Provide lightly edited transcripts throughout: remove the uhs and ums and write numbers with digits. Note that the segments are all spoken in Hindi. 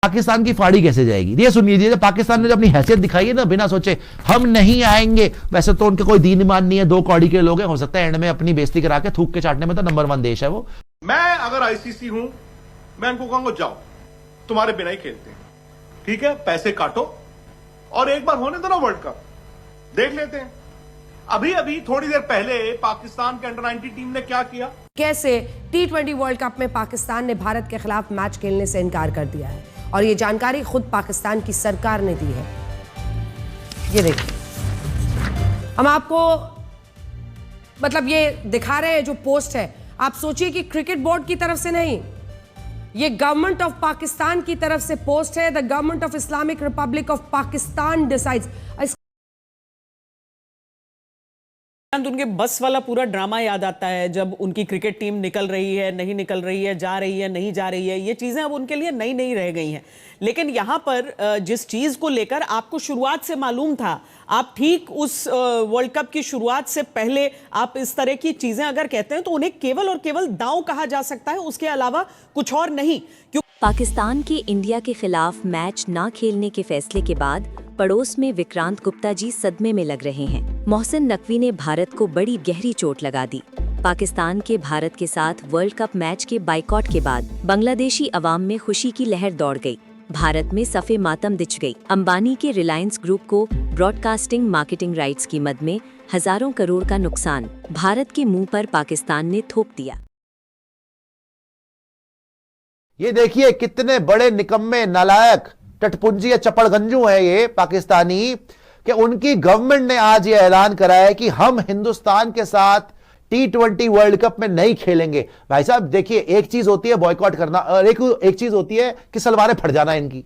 पाकिस्तान की फाड़ी कैसे जाएगी? ये सुन लीजिए, पाकिस्तान ने जब अपनी हैसियत दिखाई है ना, बिना सोचे हम नहीं आएंगे, वैसे तो उनके कोई दीन ईमान नहीं है, दो कौड़ी के लोग हैं, हो सकता है एंड में अपनी बेइज्जती करा के थूक के चाटने में तो नंबर 1 देश है वो। मैं अगर आईसीसी हूं, मैं उनको कहूंगा जाओ तुम्हारे बिना ही खेलते हैं, ठीक है, पैसे काटो और एक बार होने दो ना वर्ल्ड कप, देख लेते हैं। अभी अभी थोड़ी देर पहले पाकिस्तान के अंडर 90 टीम ने क्या किया, कैसे T20 वर्ल्ड कप में पाकिस्तान ने भारत के खिलाफ मैच खेलने से इनकार कर दिया है, और ये जानकारी खुद पाकिस्तान की सरकार ने दी है। ये देखिए, हम आपको मतलब ये दिखा रहे हैं जो पोस्ट है। आप सोचिए कि क्रिकेट बोर्ड की तरफ से नहीं, ये गवर्नमेंट ऑफ पाकिस्तान की तरफ से पोस्ट है। The government of Islamic Republic of Pakistan decides. उनके बस वाला पूरा ड्रामा याद आता है, जब उनकी क्रिकेट टीम निकल रही है, नहीं निकल रही है, जा रही है, नहीं जा रही है। ये चीजें अब उनके लिए नई नई रह गई हैं। लेकिन यहां पर जिस चीज को लेकर आपको शुरुआत से मालूम था, आप ठीक उस वर्ल्ड कप की शुरुआत से पहले आप इस तरह की चीजें अगर कहते हैं तो उन्हें केवल और केवल दांव कहा जा सकता है, उसके अलावा कुछ और नहीं। पाकिस्तान के इंडिया के खिलाफ मैच ना खेलने के फैसले के बाद पड़ोस में विक्रांत गुप्ता जी सदमे में लग रहे हैं। मोहसिन नकवी ने भारत को बड़ी गहरी चोट लगा दी। पाकिस्तान के भारत के साथ वर्ल्ड कप मैच के बाइकॉट के बाद बांग्लादेशी अवाम में खुशी की लहर दौड़ गई। भारत में सफ़े मातम दिच गई। अंबानी के रिलायंस ग्रुप को ब्रॉडकास्टिंग मार्केटिंग राइट्स की मद में हजारों करोड़ का नुकसान भारत के मुंह पर पाकिस्तान ने थोप दिया। ये देखिए कितने बड़े निकम्मे, नालायक, टटपुंजी या चपड़गंजू है ये पाकिस्तानी, कि उनकी गवर्नमेंट ने आज ये ऐलान करा है कि हम हिंदुस्तान के साथ T20 वर्ल्ड कप में नहीं खेलेंगे। भाई साहब देखिए, एक चीज होती है बॉयकॉट करना और एक चीज होती है कि सलवारें फट जाना इनकी।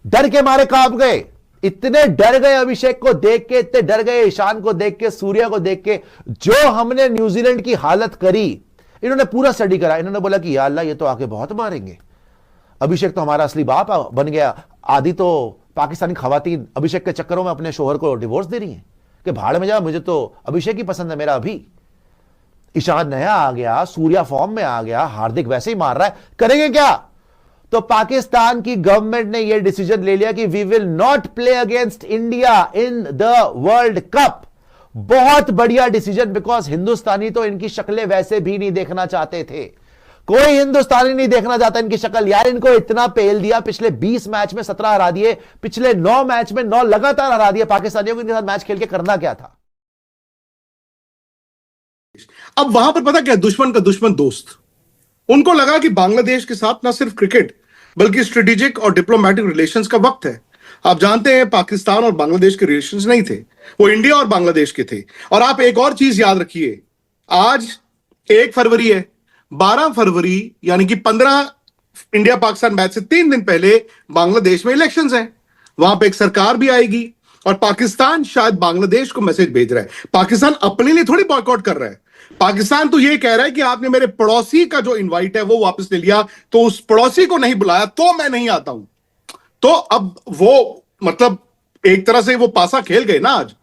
डर के मारे कांप गए, इतने डर गए अभिषेक को देख के, इतने डर गए ईशान को देख के, सूर्या को देख के। जो हमने न्यूजीलैंड की हालत करी, इन्होंने पूरा स्टडी करा। इन्होंने बोला कि या अल्लाह ये तो आके बहुत मारेंगे, अभिषेक तो हमारा असली बाप बन गया। आधी तो पाकिस्तानी खवातीन अभिषेक के चक्करों में अपने शोहर को डिवोर्स दे रही हैं कि भाड़ में जा, मुझे तो अभिषेक ही पसंद है मेरा। अभी ईशान नया आ गया, सूर्या फॉर्म में आ गया, हार्दिक वैसे ही मार रहा है, करेंगे क्या? तो पाकिस्तान की गवर्नमेंट ने यह डिसीजन ले लिया कि we will not play against India in the world cup. बहुत बढ़िया डिसीजन, बिकॉज हिंदुस्तानी तो इनकी शक्लें वैसे भी नहीं देखना चाहते थे। कोई हिंदुस्तानी नहीं देखना चाहता इनकी शक्ल। यार इनको इतना पेल दिया, पिछले 20 मैच में 17 हरा दिए, पिछले 9 मैच में 9 लगातार हरा दिए पाकिस्तानियों को। इनके साथ मैच खेल के करना क्या था? अब वहां पर पता क्या, दुश्मन का दुश्मन दोस्त। उनको लगा कि बांग्लादेश के साथ ना सिर्फ क्रिकेट बल्कि स्ट्रेटेजिक और डिप्लोमेटिक रिलेशंस का वक्त है। आप जानते हैं पाकिस्तान और बांग्लादेश के रिलेशंस नहीं थे, वो इंडिया और बांग्लादेश के थे। और आप एक और चीज याद रखिए, आज 1 फरवरी है, 12 फरवरी यानी कि 15 इंडिया पाकिस्तान मैच से 3 दिन पहले बांग्लादेश में इलेक्शंस हैं। वहां पे एक सरकार भी आएगी और पाकिस्तान शायद बांग्लादेश को मैसेज भेज रहा है। पाकिस्तान अपने लिए थोड़ी बॉयकॉट कर रहा है। पाकिस्तान तो ये कह रहा है कि आपने मेरे पड़ोसी का जो इनवाइट है वो वापस ले लिया, तो उस पड़ोसी को नहीं बुलाया तो मैं नहीं आता हूं। तो अब वो मतलब एक तरह से वो पासा खेल गए ना आज।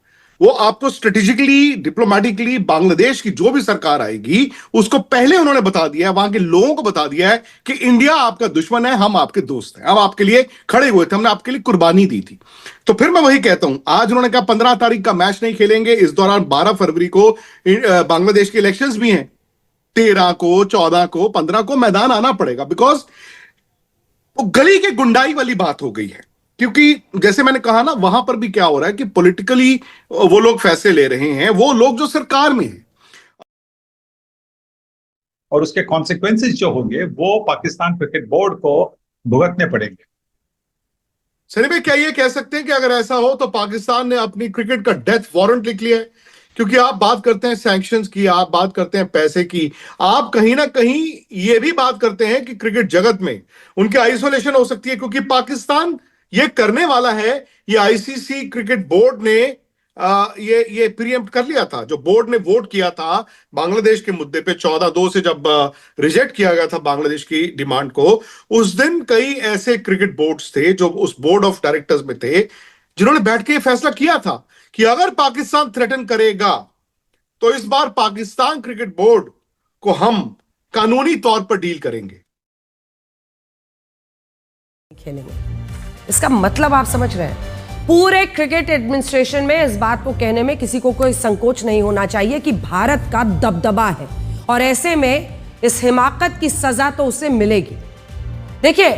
वो आपको स्ट्रेटेजिकली, डिप्लोमेटिकली बांग्लादेश की जो भी सरकार आएगी उसको पहले उन्होंने बता दिया है, वहां के लोगों को बता दिया है कि इंडिया आपका दुश्मन है, हम आपके दोस्त हैं, हम आपके लिए खड़े हुए थे, हमने आपके लिए कुर्बानी दी थी। तो फिर मैं वही कहता हूं, आज उन्होंने कहा 15 तारीख का मैच नहीं खेलेंगे। इस दौरान 12 फरवरी को बांग्लादेश के इलेक्शंस भी हैं। 13 को, 14 को, 15 को मैदान आना पड़ेगा, बिकॉज वो गली के गुंडाई वाली बात हो गई है। क्योंकि जैसे मैंने कहा ना, वहां पर भी क्या हो रहा है कि पॉलिटिकली वो लोग फैसले ले रहे हैं, वो लोग जो सरकार में हैं, और उसके कॉन्सिक्वेंसेस जो होंगे वो पाकिस्तान क्रिकेट बोर्ड को भुगतने पड़ेंगे। सनी भाई, क्या ये कह सकते हैं कि अगर ऐसा हो तो पाकिस्तान ने अपनी क्रिकेट का डेथ वारंट लिख लिया है? क्योंकि आप बात करते हैं सैंक्शंस की, आप बात करते हैं पैसे की, आप कहीं ना कहीं ये भी बात करते हैं कि क्रिकेट जगत में उनकी आइसोलेशन हो सकती है, क्योंकि पाकिस्तान ये करने वाला है। ये आईसीसी क्रिकेट बोर्ड ने ये प्रीएम्प्ट कर लिया था। जो बोर्ड ने वोट किया था बांग्लादेश के मुद्दे पे 14-2 से, जब रिजेक्ट किया गया था बांग्लादेश की डिमांड को, उस दिन कई ऐसे क्रिकेट बोर्ड्स थे जो उस बोर्ड ऑफ डायरेक्टर्स में थे, जिन्होंने बैठ के फैसला किया था कि अगर पाकिस्तान थ्रेटन करेगा तो इस बार पाकिस्तान क्रिकेट बोर्ड को हम कानूनी तौर पर डील करेंगे। खेलेंगे। इसका मतलब आप समझ रहे हैं? पूरे क्रिकेट एडमिनिस्ट्रेशन में इस बात को कहने में किसी को कोई संकोच नहीं होना चाहिए कि भारत का दबदबा है, और ऐसे में इस हिमाकत की सजा तो उसे मिलेगी। देखिए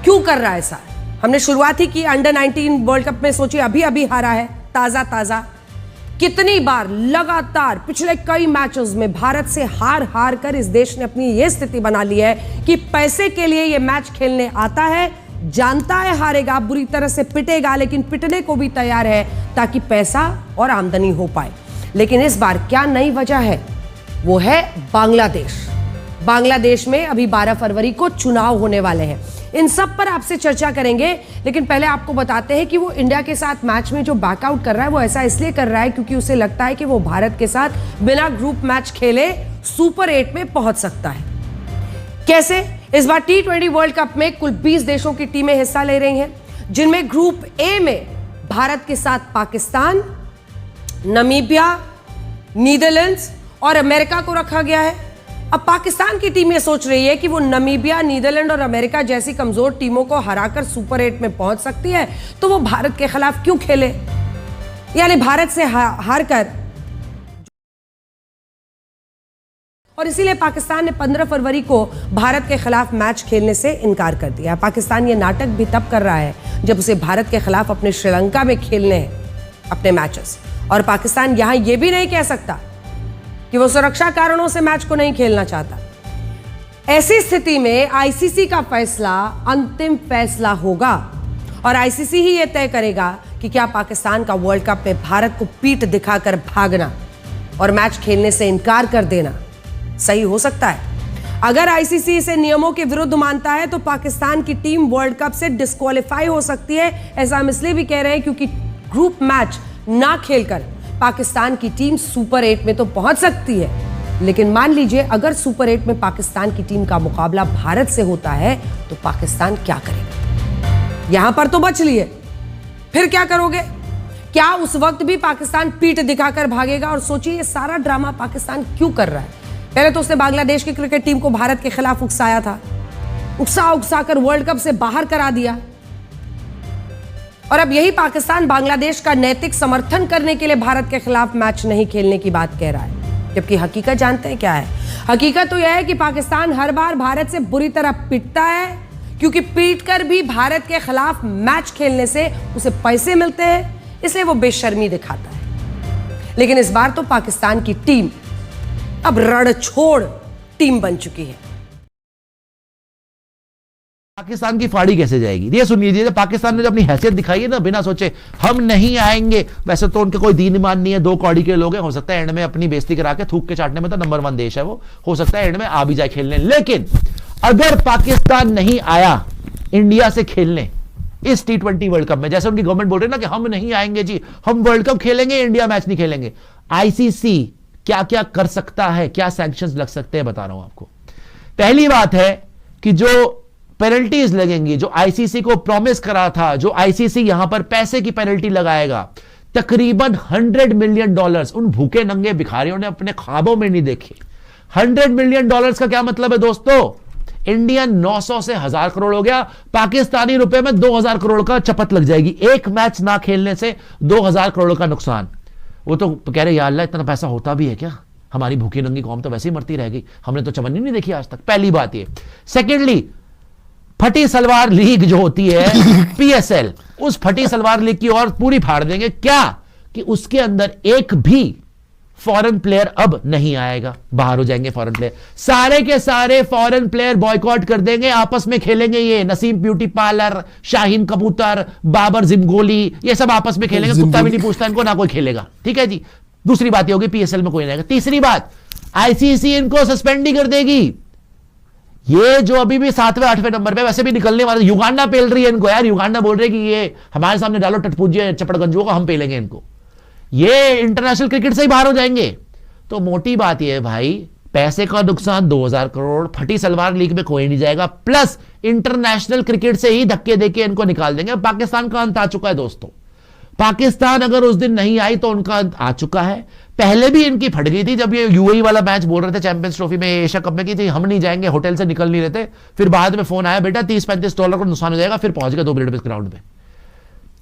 क्यों कर रहा है ऐसा। हमने शुरुआत ही की अंडर 19 वर्ल्ड कप में, सोचिए अभी अभी हारा है ताजा। कितनी बार लगातार पिछले कई मैचेस में भारत से हार कर इस देश ने अपनी यह स्थिति बना ली है कि पैसे के लिए यह मैच खेलने आता है, जानता है हारेगा, बुरी तरह से पिटेगा, लेकिन पिटने को भी तैयार है ताकि पैसा और आमदनी हो पाए। लेकिन इस बार क्या नई वजह है? वो है बांग्लादेश में अभी 12 फरवरी को चुनाव होने वाले हैं। इन सब पर आपसे चर्चा करेंगे, लेकिन पहले आपको बताते हैं कि वो इंडिया के साथ मैच में जो बैकआउट कर रहा है वो ऐसा इसलिए कर रहा है क्योंकि उसे लगता है कि वो भारत के साथ बिना ग्रुप मैच खेले सुपर 8 में पहुंच सकता है। कैसे? इस बार T20 वर्ल्ड कप में कुल 20 देशों की टीमें हिस्सा ले रही हैं, जिनमें ग्रुप ए में भारत के साथ पाकिस्तान, नामीबिया, नीदरलैंड्स और अमेरिका को रखा गया है। अब पाकिस्तान की टीम ये सोच रही है कि वो नामीबिया, नीदरलैंड और अमेरिका जैसी कमजोर टीमों को हराकर सुपर 8 में पहुंच सकती है, तो वो भारत के खिलाफ क्यों खेले, यानी भारत से हार कर। और इसीलिए पाकिस्तान ने 15 फरवरी को भारत के खिलाफ मैच खेलने से इनकार कर दिया। पाकिस्तान ये नाटक भी तब कर रहा है जब उसे भारत के खिलाफ अपने श्रीलंका में खेलने हैं अपने मैचेस, और पाकिस्तान यहां यह भी नहीं कह सकता कि वो सुरक्षा कारणों से मैच को नहीं खेलना चाहता। ऐसी स्थिति में आईसीसी का फैसला अंतिम फैसला होगा, और आईसीसी ही यह तय करेगा कि क्या पाकिस्तान का वर्ल्ड कप में भारत को पीठ दिखाकर भागना और मैच खेलने से इनकार कर देना सही हो सकता है। अगर आईसीसी इसे नियमों के विरुद्ध मानता है तो पाकिस्तान की टीम वर्ल्ड कप से डिस्क्वालीफाई हो सकती है। ऐसा हम इसलिए भी कह रहे हैं क्योंकि ग्रुप मैच ना खेलकर पाकिस्तान की टीम सुपर 8 में तो पहुंच सकती है, लेकिन मान लीजिए अगर सुपर 8 में पाकिस्तान की टीम का मुकाबला भारत से होता है तो पाकिस्तान क्या करेगा? यहां पर तो बच लिए, फिर क्या करोगे? क्या उस वक्त भी पाकिस्तान पीठ दिखाकर भागेगा? और सोचिए ये सारा ड्रामा पाकिस्तान क्यों कर रहा है। पहले तो उसने बांग्लादेश की क्रिकेट टीम को भारत के खिलाफ उकसाया था, उकसा कर वर्ल्ड कप से बाहर करा दिया, और अब यही पाकिस्तान बांग्लादेश का नैतिक समर्थन करने के लिए भारत के खिलाफ मैच नहीं खेलने की बात कह रहा है। जबकि हकीकत जानते हैं क्या है? हकीकत तो यह है कि पाकिस्तान हर बार भारत से बुरी तरह पिटता है, क्योंकि पीटकर भी भारत के खिलाफ मैच खेलने से उसे पैसे मिलते हैं, इसलिए वो बेशर्मी दिखाता है। लेकिन इस बार तो पाकिस्तान की टीम अब रणछोड़ टीम बन चुकी है। पाकिस्तान की फाड़ी कैसे जाएगी? ये सुनिए, पाकिस्तान ने जो अपनी हैसियत दिखाई है ना, बिना सोचे हम नहीं आएंगे, वैसे तो उनके कोई दीन ईमान नहीं है, 2 कौड़ी के लोग हैं, हो सकता है एंड में अपनी बेइज्जती करा के थूक के चाटने में तो नंबर 1 देश है वो, हो सकता है एंड में आ भी जाए खेलने। लेकिन अगर पाकिस्तान नहीं आया इंडिया से खेलने इस T20 वर्ल्ड कप में, जैसे उनकी गवर्नमेंट बोल रही है ना कि हम नहीं आएंगे जी, हम वर्ल्ड कप खेलेंगे, इंडिया मैच नहीं खेलेंगे, आईसीसी क्या क्या कर सकता है, क्या सैंक्शंस लग सकते हैं, बता रहा हूं आपको। पहली बात है कि जो पेनल्टीज लगेंगी, जो आईसीसी को प्रॉमिस करा था, जो आईसीसी यहां पर पैसे की पेनल्टी लगाएगा, तकरीबन $100 मिलियन उन भूखे नंगे भिखारियों ने अपने ख्वाबों में नहीं देखे। $100 मिलियन का क्या मतलब है दोस्तों? इंडियन 900 से 1000 करोड़ हो गया, पाकिस्तानी रुपए में 2000 करोड़ का चपत लग जाएगी। एक मैच ना खेलने से 2000 करोड़ का नुकसान। वो तो कह रहे या अल्लाह, इतना पैसा होता भी है क्या? हमारी भूखी नंगी कौम तो वैसे ही मरती रहेगी, हमने तो चमन ही नहीं देखी आज तक। पहली बात ये। सेकेंडली, फटी सलवार लीग जो होती है PSL, उस फटी सलवार लीग की और पूरी फाड़ देंगे। क्या कि उसके अंदर एक भी फॉरेन प्लेयर अब नहीं आएगा, बाहर हो जाएंगे फॉरेन प्लेयर, सारे के सारे फॉरेन प्लेयर बॉयकॉट कर देंगे, आपस में खेलेंगे। ये नसीम ब्यूटी पार्लर, शाहीन कबूतर, बाबर जिमगोली, ये सब आपस में खेलेंगे, कुत्ता भी नहीं पूछता इनको, ना कोई खेलेगा। ठीक है जी, दूसरी बात ये होगी PSL में कोई नहीं आएगा। तीसरी बात, आईसीसी इनको सस्पेंड ही कर देगी। ये जो अभी भी 7वें 8वें नंबर पे वैसे भी निकलने वाले, युगांडा पेल रही है इनको यार, युगांडा बोल रही है कि ये हमारे सामने डालो टटपूजिए चपड़गंजुओं को, हम पेलेंगे इनको, ये इंटरनेशनल क्रिकेट से ही बाहर हो जाएंगे। तो मोटी बात ये है भाई, पैसे का नुकसान 2000 करोड़, फटी सलवार लीग में कोई नहीं जाएगा, प्लस इंटरनेशनल क्रिकेट से ही धक्के देके इनको निकाल देंगे। पाकिस्तान का अंत आ चुका है दोस्तों। पाकिस्तान अगर उस दिन नहीं आई तो उनका अंत आ चुका है। पहले भी इनकी फट गई थी जब ये यूएई वाला मैच बोल रहे थे चैंपियंस ट्रॉफी में, एशिया कप में, कि हम नहीं जाएंगे, होटल से निकल नहीं रहे थे। फिर बाद में फोन आया, बेटा $30-35 का नुकसान हो जाएगा, फिर पहुंच गए 2 मिनट में ग्राउंड पे।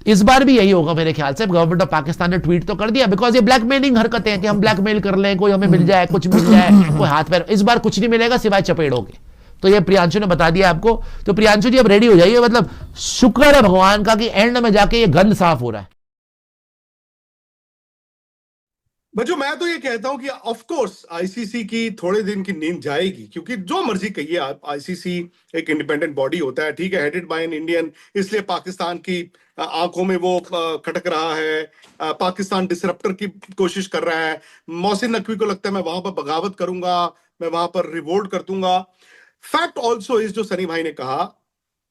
इस बार भी यही होगा मेरे ख्याल से। गवर्नमेंट ऑफ पाकिस्तान ने ट्वीट तो कर दिया, बिकॉज ये ब्लैकमेलिंग हरकतें हैं कि हम ब्लैकमेल कर लें, कोई हमें मिल जाए, कुछ मिल जाए, कोई हाथ पैर। इस बार कुछ नहीं मिलेगा सिवाय चपेड़ों के। तो ये प्रियांशु ने बता दिया आपको। तो प्रियांशु जी अब रेडी हो जाइए, मतलब शुक्र है भगवान का कि एंड में जाके ये गंद साफ हो रहा है। बच्चों, मैं तो ये कहता हूं कि ऑफ कोर्स आईसीसी की थोड़े दिन की नींद जाएगी, क्योंकि जो मर्जी कहिए आप, आईसीसी एक इंडिपेंडेंट बॉडी होता है, ठीक है, हेडेड बाय एन इंडियन, इसलिए पाकिस्तान की आंखों में वो खटक रहा है, पाकिस्तान डिसरप्टर की कोशिश कर रहा है। मोहसिन नकवी को लगता है मैं वहां पर बगावत करूंगा, मैं वहां पर रिवोल्ट कर दूंगा। फैक्ट ऑल्सो इस, जो सनी भाई ने कहा,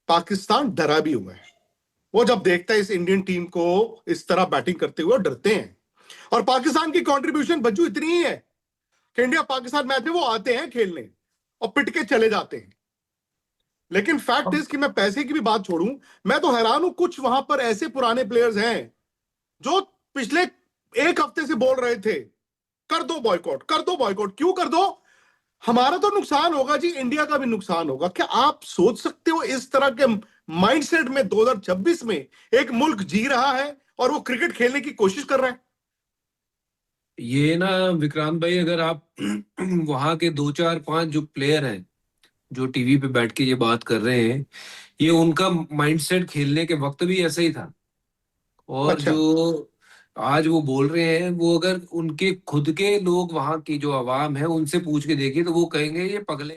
पाकिस्तान डरा भी हुआ है। वो जब देखता है इस इंडियन टीम को इस तरह बैटिंग करते हुए, डरते हैं। और पाकिस्तान की कंट्रीब्यूशन बच्चों इतनी ही है कि इंडिया पाकिस्तान मैच में वो आते हैं खेलने और पिट के चले जाते हैं। लेकिन फैक्ट इज कि मैं पैसे की भी बात छोड़ूं, मैं तो हैरान हूं, कुछ वहां पर ऐसे पुराने प्लेयर्स हैं जो पिछले 1 हफ्ते से बोल रहे थे कर दो बॉयकॉट, कर दो बॉयकॉट। क्यों कर दो? हमारा तो नुकसान होगा जी, इंडिया का भी नुकसान होगा। क्या आप सोच सकते हो इस तरह के माइंडसेट में 2026 में एक मुल्क जी रहा है और वो क्रिकेट खेलने की कोशिश कर रहा है? ये ना विक्रांत भाई, अगर आप वहां के 2 4 5 जो प्लेयर हैं जो टीवी पे बैठ के ये बात कर रहे हैं, ये उनका माइंडसेट खेलने के वक्त भी ऐसा ही था। और अच्छा। जो आज वो बोल रहे हैं, वो अगर उनके खुद के लोग, वहां की जो आवाम है, उनसे पूछ के देखिए तो वो कहेंगे ये पगले